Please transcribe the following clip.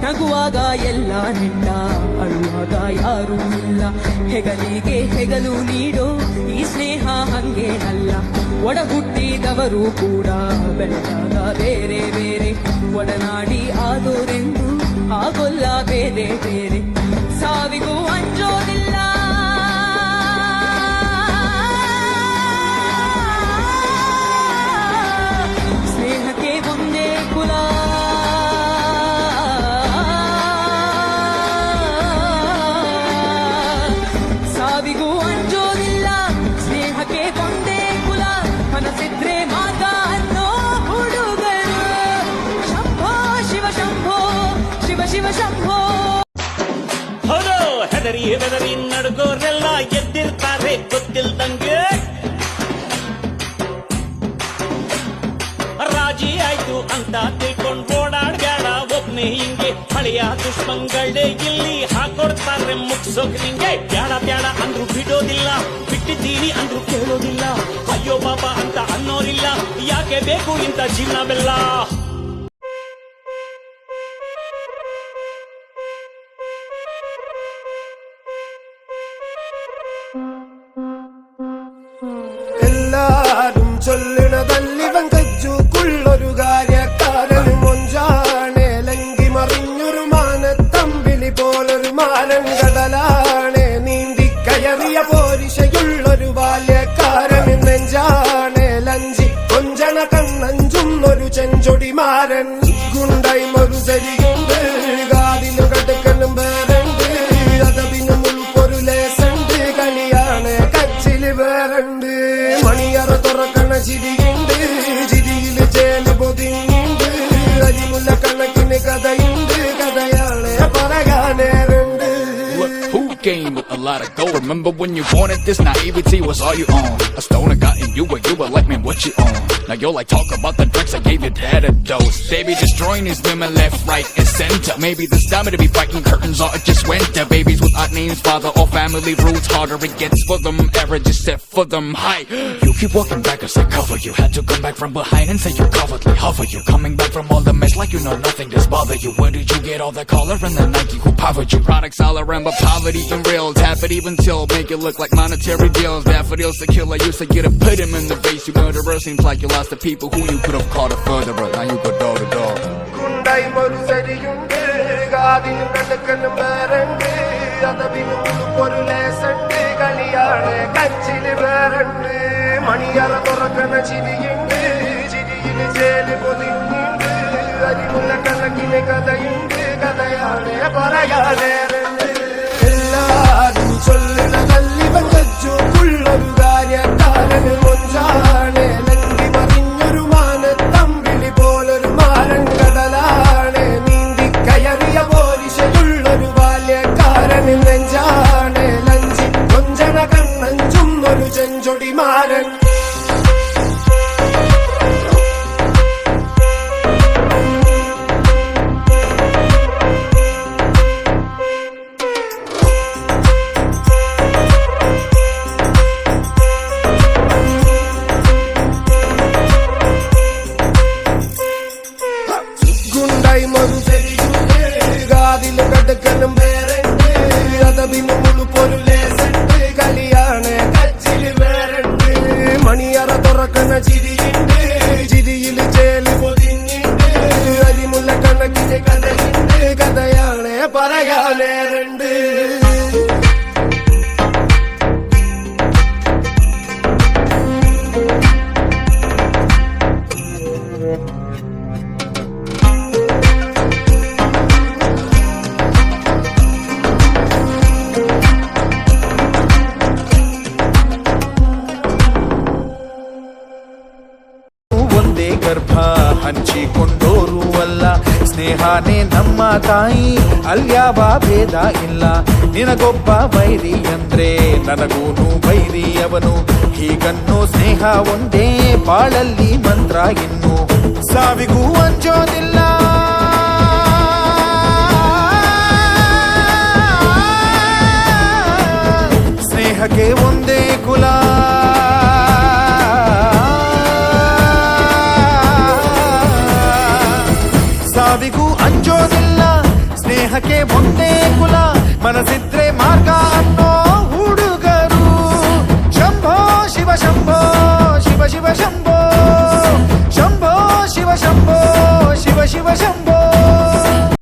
ನಗುವಾಗ ಎಲ್ಲ ನಿಂಡ, ಅಳುವಾಗ ಯಾರೂ ಇಲ್ಲ. ಹೆಗಲಿಗೆ ಹೆಗಲು ನೀಡೋ ಈ ಸ್ನೇಹ ಹಂಗೇನಲ್ಲ. ಒಡ ಹುಟ್ಟಿದವರು ಕೂಡ ಬೆಳೆದಾಗ ಬೇರೆ ಬೇರೆ, ಒಡನಾಡಿ ಆದೋರೆಂದು ಆಗೋಲ್ಲ ಬೇರೆ ಬೇರೆ. ಸಾವಿಗೂ ಅಂಜೋದಿಲ್ಲ, ಸ್ನೇಹಕ್ಕೆ ಒಂದೇ ಕುಲ. ಸಾವಿಗೂ ಅಂಜೋದಿಲ್ಲ, ಸ್ನೇಹಕ್ಕೆ ಒಂದೇ ಕುಲ. ಮನಸ್ಸಿದ್ರೆ ಮಾರ್ಗ ಅನ್ನೋ ಹುಡುಗರು. ಶಂಭೋ ಶಿವ ಶಂಭೋ, ಶಿವ ಶಿವ ಶಂಭೋ. ಹೌದು, ಹೆದರಿ ಹೆದರಿ ನಡ್ಗೋರೆಲ್ಲ ಎದ್ದಿರ್ತಾರೆ ಗೊತ್ತಿಲ್ದಂಗೆ. ರಾಜಿ ಆಯ್ತು ಅಂತ ತಿಳ್ಕೊಂಡು ಓಡಾಡ್ಬೇಡ ಒಬ್ನೇ ಹಿಂಗೆ. ಹಳೆಯ ದುಷ್ಮಂಗಳೇ ಇಲ್ಲಿ ಹಾಕೊಡ್ತಾರೆ ಮುಗ್ಸೋಕ್ ನಿಂಗೆ. ಬ್ಯಾಡ ಬ್ಯಾಡ ಅಂದ್ರು ಬಿಡೋದಿಲ್ಲ, ಬಿಟ್ಟಿದ್ದೀನಿ ಅಂದ್ರು ಕೇಳೋದಿಲ್ಲ. ಅಯ್ಯೋ ಪಾಪ ಅಂತ ಅನ್ನೋರಿಲ್ಲ, ಯಾಕೆ ಬೇಕು ಇಂಥ ಜೀವನ ಬೆಲ್ಲ. എല്ലാരും ചൊല്ലണതല്ലിവൻ കജ്ജുക്കുള്ളൊരു കാര്യക്കാരൻ. മൊഞ്ചാണെ ലങ്കി മറിഞ്ഞൊരു മാനത്തമ്പിളി പോലൊരു മാനൻ. കടലാണെ നീന്തി കയറിയ പോരിശയുള്ളൊരു ബാല്യക്കാരൻ. നെഞ്ചാണെ ലഞ്ചി കൊഞ്ചണ കണ്ണഞ്ചുന്നൊരു ചെഞ്ചൊടിമാരൻ. ഗുണ്ടൈമൊരു സരിയുണ്ട്, കാതിലും കടുക്കലും വേറുണ്ട്. അതവിനും ഉൾപ്പൊരു ലേസുണ്ട്, കളിയാണ് കച്ചില് വേറുണ്ട്. മണിയറ തുറക്കണ ചിരിയുണ്ട്, ചിരിയില് ചേല് പൊതിഞ്ഞുണ്ട്. അരിമുല്ല കണക്കിന് കഥയുണ്ട്, കഥയാണ് പറയാനേറുണ്ട്. Who came with a lot of gold? Remember when you wanted this? Naivety was all you own. A stoner got in you, but you were like, man, what you own? Now you're like, talk about the drugs I gave you, that a dose. Baby, destroying these women left, right, and center. Maybe this time to be fighting curtains, or it just winter. Babies with odd names, father or family roots, harder it gets for them. Error just set for them high. You keep walking back as I cover you. Had to come back from behind and say you cowardly hover. You coming back from all the mess like you know nothing does bother you. Where did you get all the collar and the Nike who powered you? Products all around, but poverty and real. Tap it even till make it look like monetary deals. Daffodils the killer used to get a put him in the face. You murderer, seems like you lost the people who you could have called a furtherer. Now you go door to door. ഗുണ്ടൈമൊരു സരിയുണ്ട്, കാതിലും കടുക്കലും വേറുണ്ട്. അതവിനും ഉൾപ്പൊരു ലേസുണ്ട്, കളിയാണ് കച്ചില് വേറുണ്ട്. മണിയറ തുറക്കണ ചിരിയുണ്ട്, ചിരിയില് ചേല് പൊതിഞ്ഞുണ്ട്. അരിമുല്ല കണക്കിന് കഥയുണ്ട്, കഥയാണ് പറയാനേറുണ്ട്. എല്ലാരും ചൊല്ലണതല്ലിവൻ കജ്ജുക്കുള്ളൊരു കാര്യക്കാരൻ. മൊഞ്ചാണെ ലങ്കി മറിഞ്ഞൊരു മാനത്തമ്പിളി പോലൊരു മാരൻ. കടലാണെ നീന്തി കയറിയ പോരിശയുള്ളൊരു ബാല്യക്കാരൻ. നെഞ്ചാണെ ലഞ്ചി കൊഞ്ചണ കണ്ണഞ്ചുന്നൊരു ചെഞ്ചൊടിമാരൻ. ഗുണ്ടൈമൊരു സരിയുണ്ട്, കാതിലും കടുക്കലും വേറുണ്ട്. അതവിനും ഉൾപ്പൊരു ലേസുണ്ട്, കളിയാണ് കച്ചില് വേറുണ്ട്. മണിയറ തുറക്കണ ചിരിയുണ്ട്, ചിരിയില് ചേല് പൊതിഞ്ഞുണ്ട്. അരിമുല്ല കണക്കിന് കഥയുണ്ട്, കഥയാണ് പറയാനേറുണ്ട്. ಗರ್ಭ ಹಂಚಿಕೊಂಡೋರು ಅಲ್ಲ, ಸ್ನೇಹಾನೇ ನಮ್ಮ ತಾಯಿ, ಅಲ್ಯಾವ ಭೇದ ಇಲ್ಲ. ನಿನಗೊಬ್ಬ ವೈರಿ ಅಂದ್ರೆ ನನಗೂನು ವೈರಿ ಅವನು, ಹೀಗನ್ನೋ ಸ್ನೇಹ ಒಂದೇ ಬಾಳಲ್ಲಿ ಮಂತ್ರ. ಇನ್ನು ಸಾವಿಗೂ ಅಂಜೋದಿಲ್ಲ, ಸ್ನೇಹಕ್ಕೆ ಒಂದೇ ಕುಲ. ಸಾವಿಗೂ ಅಂಜೋದಿಲ್ಲ, ಸ್ನೇಹಕ್ಕೆ ಒಂದೇ ಕುಲ ಮನಸ್ಸಿದ್ರೆ